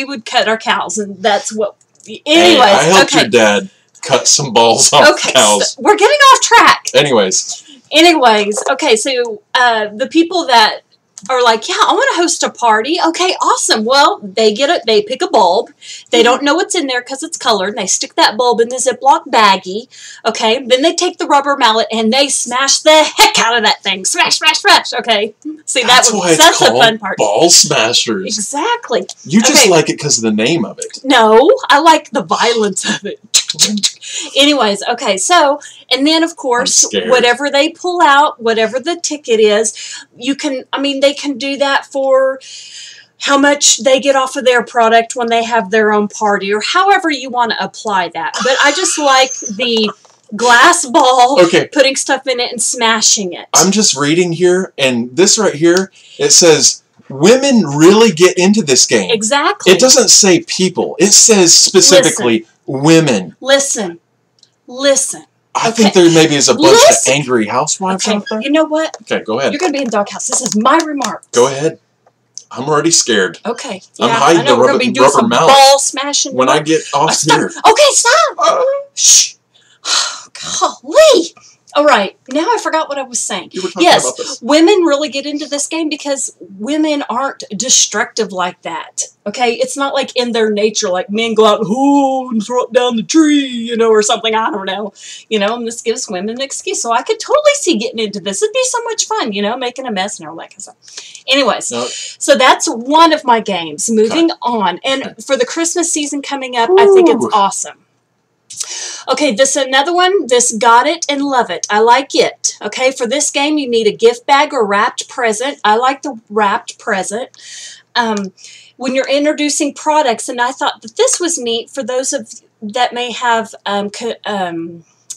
would cut our cows, and that's what. Anyways, hey, I helped your dad cut some balls off cows. So we're getting off track. Anyways, okay, so the people that are like, yeah, I want to host a party. Okay, awesome. Well, they pick a bulb. They don't know what's in there because it's colored. And they stick that bulb in the Ziploc baggie. Okay, then they take the rubber mallet and they smash the heck out of that thing. Smash, smash, smash. Okay, see that's the fun part. Ball smashers. Exactly. You just like it because of the name of it. No, I like the violence of it. Anyways, okay, so, and then of course, whatever they pull out, whatever the ticket is, they can do that for how much they get off of their product when they have their own party, or however you want to apply that. But I just like the glass ball, putting stuff in it and smashing it. I'm just reading here, and this right here, it says, women really get into this game. Exactly. It doesn't say people. It says specifically women. Listen. I think there maybe is a bunch of angry housewives out there. You know what? Okay, go ahead. You're going to be in doghouse. This is my remarks. Go ahead. I'm already scared. Okay. I'm hiding the rubber mallet. Ball smashing. When I get off here. Okay, stop. Shh. Golly. All right, now I forgot what I was saying. You were talking about this. Women really get into this game because women aren't destructive like that. Okay, it's not like in their nature, like men go out and throw it down the tree, or something. I don't know, and this gives women an excuse. So I could totally see getting into this. It'd be so much fun, making a mess and all that kind of stuff. Anyways, so that's one of my games. Moving on, and for the Christmas season coming up, I think it's awesome. Okay, this another one, this Got It and Love It. I like it. Okay, for this game, you need a gift bag or wrapped present. I like the wrapped present. When you're introducing products, and I thought that this was neat for those that may have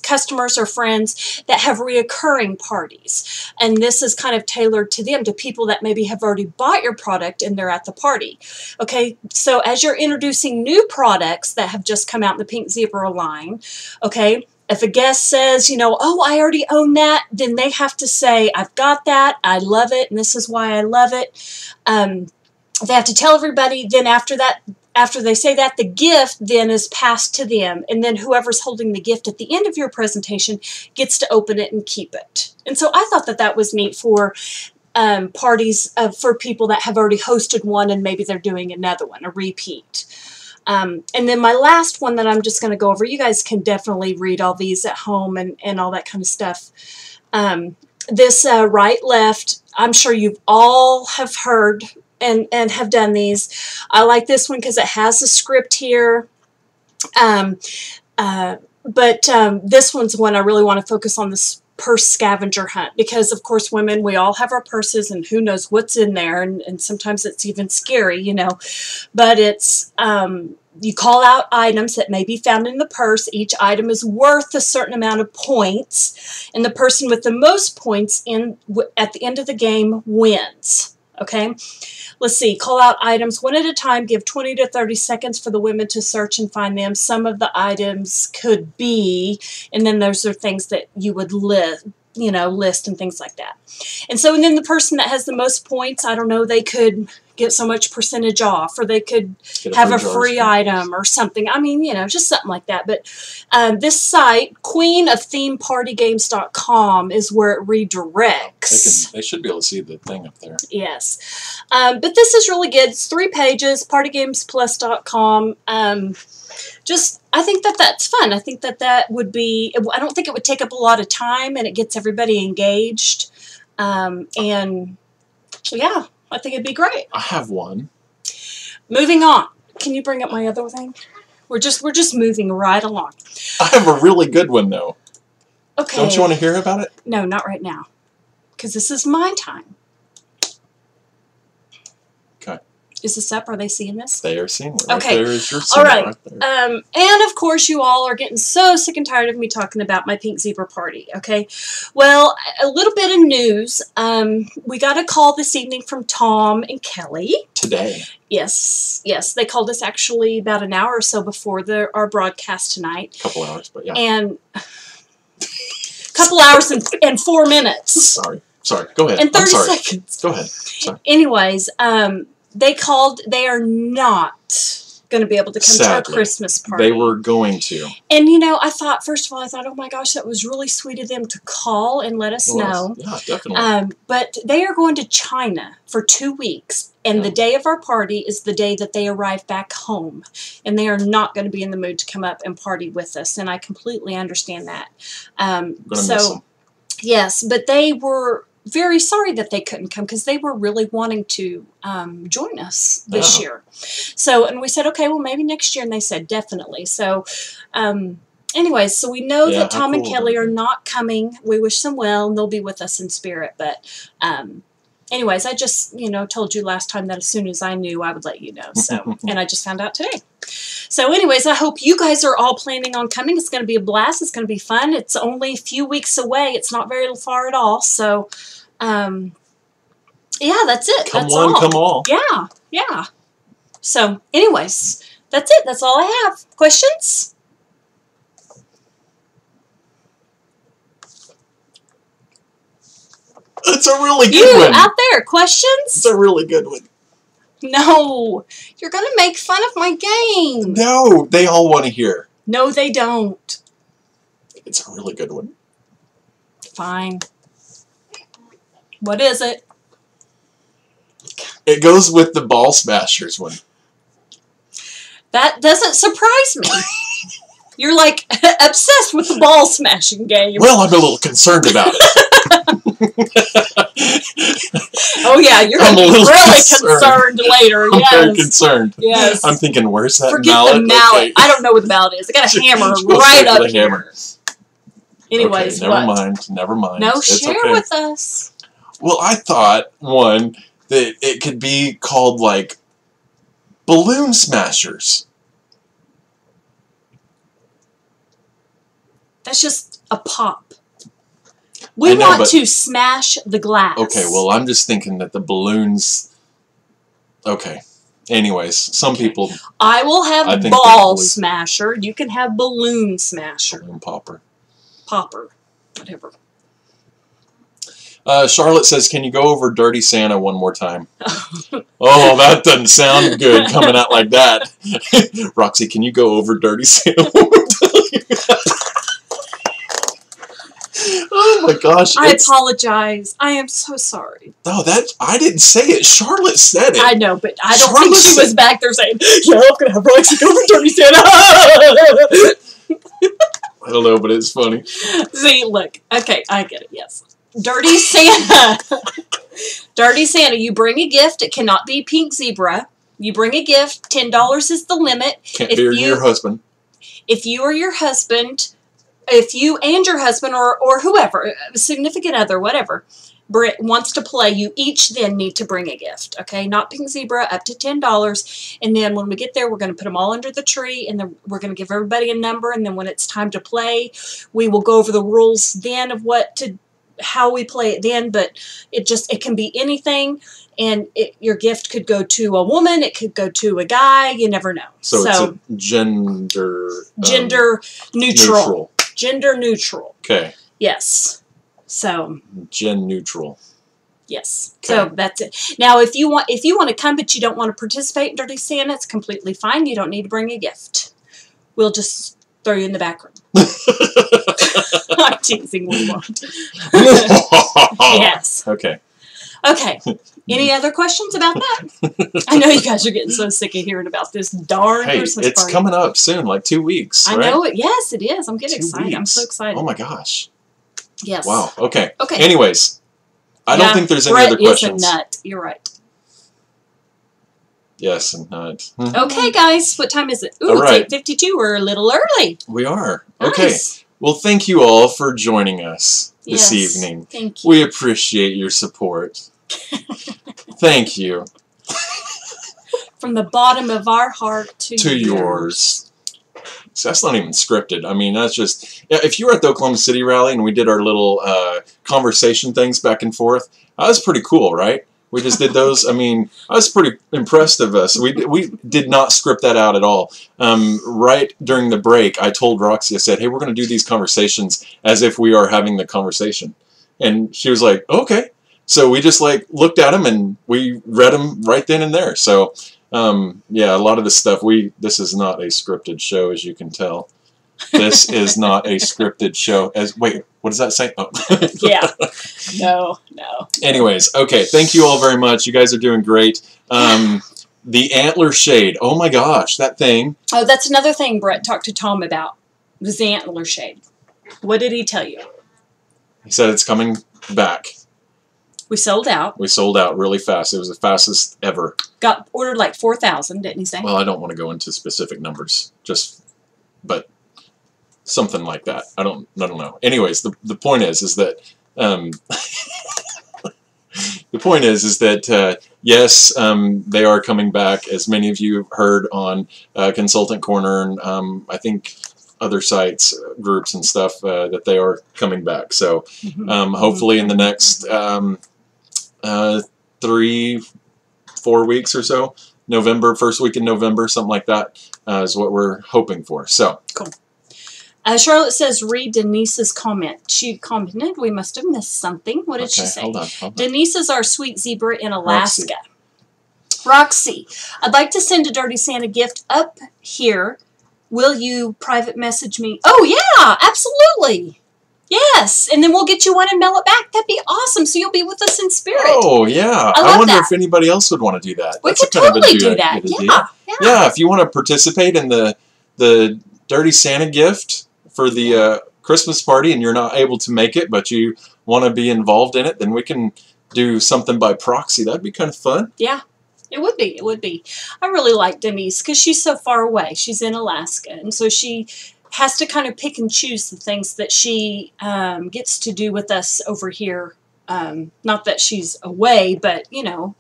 customers or friends that have reoccurring parties. And this is kind of tailored to them, to people that maybe have already bought your product and they're at the party. Okay, so as you're introducing new products that have just come out in the Pink Zebra line, okay, if a guest says, oh, I already own that, then they have to say, I've got that, I love it, and this is why I love it. They have to tell everybody, then after they say that, the gift then is passed to them, and then whoever's holding the gift at the end of your presentation gets to open it and keep it. And so I thought that was neat for parties, for people that have already hosted one and maybe they're doing another one, a repeat. And then my last one that I'm just going to go over, you guys can definitely read all these at home and all that kind of stuff. This right, left, I'm sure you've all have heard and have done these. I like this one because it has a script here. But this one's one I really want to focus on, this purse scavenger hunt, because of course women, we all have our purses and who knows what's in there, and sometimes it's even scary, you know. But it's you call out items that may be found in the purse. Each item is worth a certain amount of points, and the person with the most points at the end of the game wins. Okay, let's see. Call out items one at a time. Give 20 to 30 seconds for the women to search and find them. Some of the items could be, and then those are things that you would list and things like that. And so, and then the person that has the most points, I don't know, they could get so much percentage off, or they could have a free item or something. I mean, you know, just something like that. But this site, queenofthemepartygames.com, is where it redirects. They should be able to see the thing up there. Yes. But this is really good. It's 3 pages, partygamesplus.com. I think that's fun. I think that would be, I don't think it would take up a lot of time, and it gets everybody engaged. And yeah, I think it'd be great. I have one. Moving on. Can you bring up my other thing? We're just moving right along. I have a really good one though. Okay. Don't you want to hear about it? No, not right now. Because this is my time. Okay. Is this up? Are they seeing this? They are seeing it. Okay. There is your all right. Right there. And of course, you all are getting so sick and tired of me talking about my Pink Zebra party. Okay. Well, a little bit of news. We got a call this evening from Tom and Kelly. Today. Yes. They called us actually about an hour or so before our broadcast tonight. A couple hours, but yeah. And a couple hours and 4 minutes. Sorry. Go ahead. And 30 I'm sorry. seconds. Go ahead. Sorry. Anyways, they called. They are not going to be able to come to our Sadly, Christmas party. They were going to. And, you know, first of all, I thought, oh my gosh, that was really sweet of them to call and let us know. Yeah, definitely. But they are going to China for 2 weeks. And the day of our party is the day that they arrive back home. And they are not going to be in the mood to come up and party with us. And I completely understand that. Miss them. Yes, but they were very sorry that they couldn't come, because they were really wanting to join us this year. So, and we said, okay, well, maybe next year. And they said, definitely. So, anyways, so we know that Tom and Kelly are not coming. We wish them well, and they'll be with us in spirit. But, anyways, I just, told you last time that as soon as I knew, I would let you know. So, and I just found out today. So anyways, I hope you guys are all planning on coming. It's going to be a blast. It's going to be fun. It's only a few weeks away. It's not very far at all. So, yeah, that's it. Come that's on, all. come all. Yeah. So anyways, that's it. That's all I have. Questions? It's a really good one. You out there, questions? It's a really good one. No, you're going to make fun of my game. No, they all want to hear. No, they don't. It's a really good one. Fine. What is it? It goes with the Ball Smashers one. That doesn't surprise me. You're like obsessed with the ball smashing game. Well, I'm a little concerned about it. Oh yeah, you're going to be really concerned later. I'm yes. very concerned. Yes. I'm thinking, where's that Forget mallet? the mallet. Okay. I don't know what the mallet is. I got a hammer Go right straight up to the here. hammer. Anyways, okay, never mind. No, it's share okay. with us. Well, I thought, one, that it could be called, like, Balloon Smashers. That's just a pop. We want to smash the glass. Okay, well, I'm just thinking that the balloons... Okay. Anyways, some people... I will have ball smasher. You can have balloon smasher. Balloon popper. Popper. Whatever. Charlotte says, can you go over Dirty Santa one more time? Oh, that doesn't sound good coming out like that. Roxy, can you go over Dirty Santa one more time? Oh my gosh! I apologize. I am so sorry. No, that I didn't say it. Charlotte said it. I know, but I don't Charlotte think she said- was back there saying, "Yeah, I'm gonna have Roxy go for Dirty Santa." I don't know, but it's funny. See, look. Okay, I get it. Yes, Dirty Santa. Dirty Santa. You bring a gift. It cannot be pink zebra. You bring a gift. $10 is the limit. Can't If be you- your husband. If you or your husband, if you and your husband or whoever, a significant other, whatever, wants to play, you each then need to bring a gift, okay? Not pink zebra, up to $10. And then when we get there, we're going to put them all under the tree, and then we're going to give everybody a number, and then when it's time to play, we will go over the rules then of how we play it then, but it can be anything, and your gift could go to a woman, it could go to a guy, you never know. So it's a gender neutral. Gender neutral. Okay. Yes. So Gen neutral. yes. Okay. So that's it. Now if you want to come but you don't want to participate in Dirty Santa, it's completely fine. You don't need to bring a gift. We'll just throw you in the back room. I'm teasing, we won't. Yes. Okay. Okay. Any other questions about that? I know you guys are getting so sick of hearing about this darn Hey, Christmas it's party. coming up soon, like 2 weeks. I right? know it. Yes, it is. I'm getting 2 excited. I'm weeks. so excited. Oh my gosh. Yes. Wow. Okay. Okay. Anyways, I don't think there's any Brett other questions. is a nut. You're right. Yes, and not. Okay, guys. What time is it? Ooh, All right. it's 8:52. We're a little early. We are. Okay. Nice. Well, thank you all for joining us this Yes. evening. Thank you. We appreciate your support. Thank you. From the bottom of our heart to yours. So that's not even scripted. I mean, that's just... Yeah, if you were at the Oklahoma City rally and we did our little conversation things back and forth, that was pretty cool, right? We just did those. I mean, I was pretty impressed of us. We did not script that out at all. Right during the break, I told Roxy, I said, hey, we're going to do these conversations as if we are having the conversation. And she was like, okay. So we just like looked at them and we read them right then and there. So yeah, a lot of this stuff, this is not a scripted show, as you can tell. This is not a scripted show. Wait, what does that say? Oh. Yeah. No. Anyways, okay, thank you all very much. You guys are doing great. The antler shade. Oh my gosh, that thing. Oh, that's another thing Brett talked to Tom about, was the antler shade. What did he tell you? He said it's coming back. We sold out. We sold out really fast. It was the fastest ever. Got ordered like 4,000, didn't he say? Well, I don't want to go into specific numbers, but something like that. I don't know. Anyways, the point is that the point is that yes, they are coming back, as many of you have heard on Consultant Corner and I think other sites, groups and stuff, that they are coming back. So hopefully in the next 3-4 weeks or so, November, first week in November, something like that, is what we're hoping for. So cool. Charlotte says, read Denise's comment. She commented, we must have missed something. What did she say? Hold on. Denise is our sweet zebra in Alaska. Roxy, I'd like to send a Dirty Santa gift up here. Will you private message me? Oh, yeah, absolutely. Yes, and then we'll get you one and mail it back. That'd be awesome, so you'll be with us in spirit. Oh, yeah. I love wonder that. if anybody else would want to do that. We That's could kind of a totally do good that. idea. Yeah, if you want to participate in the Dirty Santa gift for the Christmas party and you're not able to make it, but you want to be involved in it, then we can do something by proxy. That'd be kind of fun. Yeah, it would be. It would be. I really like Denise because she's so far away. She's in Alaska, and so she has to kind of pick and choose the things that she gets to do with us over here. Not that she's away, but, you know,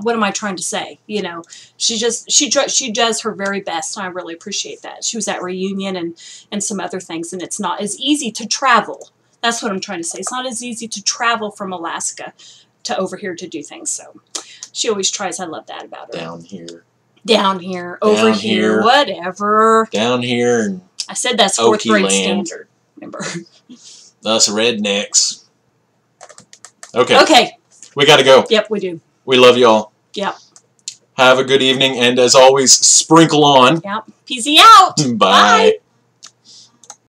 what am I trying to say? You know, she does her very best, and I really appreciate that. She was at Reunion and some other things, and it's not as easy to travel. That's what I'm trying to say. It's not as easy to travel from Alaska to over here to do things, so she always tries. I love that about her. Down here, over here, whatever. Down here. And I said that's fourth grade land. standard. Remember? Us rednecks. Okay. Okay. We got to go. Yep, we do. We love y'all. Yep. Have a good evening, and as always, sprinkle on. Yep. Peasy out. Bye.